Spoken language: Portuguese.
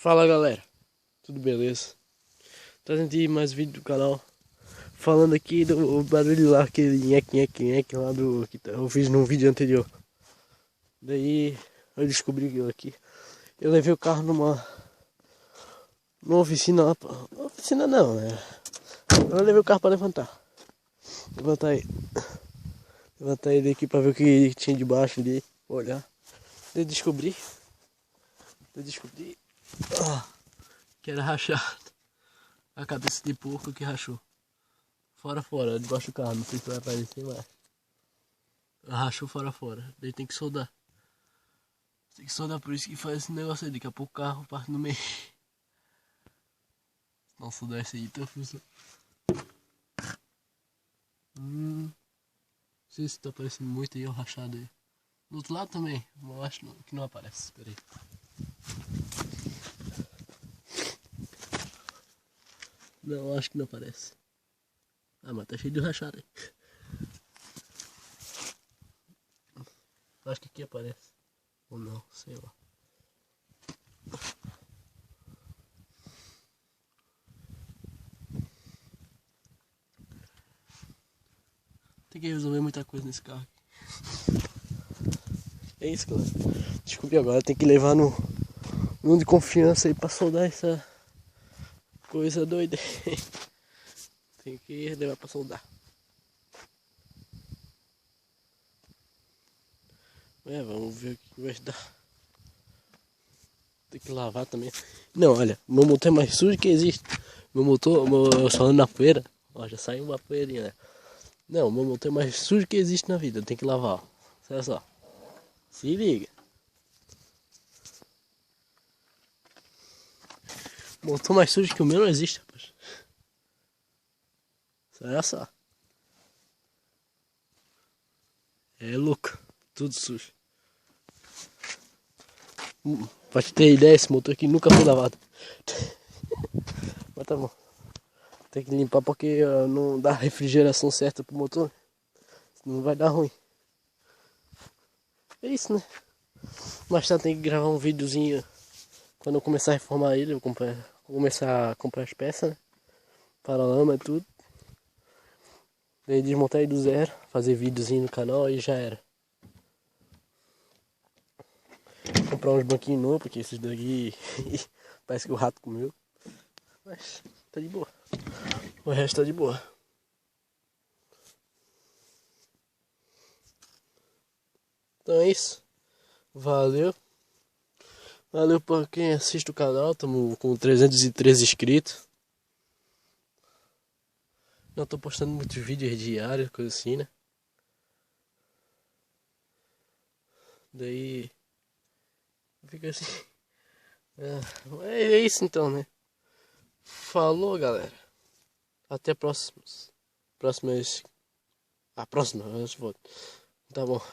Fala galera, tudo beleza? Trazendo aí mais vídeo do canal. Falando aqui do barulho lá, aquele nheque lá do que eu fiz no vídeo anterior. Daí eu descobri aquilo aqui. Eu levei o carro numa oficina lá. Oficina não, né? Eu levei o carro pra levantar. Levantar ele aqui pra ver o que tinha debaixo ali. Olhar. Daí descobri. Que era rachado. A cabeça de porco que rachou. Fora, debaixo do carro, não sei se vai aparecer mais. Rachou fora. Daí tem que soldar. Por isso que faz esse negócio aí. Daqui a pouco o carro parte no meio. Não soldar esse aí, então função. Não sei se tá aparecendo muito aí, o rachado aí. Do outro lado também, mas eu acho que não aparece. Espera aí. Não, acho que não aparece. Ah, mas tá cheio de rachado aí. Acho que aqui aparece. Ou não, sei lá. Tem que resolver muita coisa nesse carro. É isso, galera. Desculpe agora, tem que levar no de confiança aí pra soldar essa coisa doida. Tem que levar pra soldar. Vamos ver o que vai dar. Tem que lavar também. Não, olha, meu motor é mais sujo que existe. Meu motor, falando na poeira, ó, já saiu uma poeirinha, né? Não, meu motor é mais sujo que existe na vida. Tem que lavar, ó. Olha só. Se liga. Motor mais sujo que o meu não existe, rapaz. Olha só. É louco. Tudo sujo. Pra te ter ideia, esse motor aqui nunca foi lavado. Mas tá bom. Tem que limpar porque não dá refrigeração certa pro motor. Senão vai dar ruim. É isso, né? Mais tarde tem que gravar um videozinho. Quando eu começar a reformar ele, vou começar a comprar as peças, né? Paralama e tudo. Daí desmontar ele do zero, fazer videozinho no canal e já era. Comprar uns banquinhos novos, porque esses daqui parece que o rato comeu. Mas tá de boa. O resto tá de boa. Então é isso. Valeu. Valeu pra quem assiste o canal. Estamos com 313 inscritos. Não tô postando muitos vídeos diários, coisa assim, né? Daí fica assim. É isso então, né? Falou, galera. Até próximas. A próxima, eu vou. Tá bom.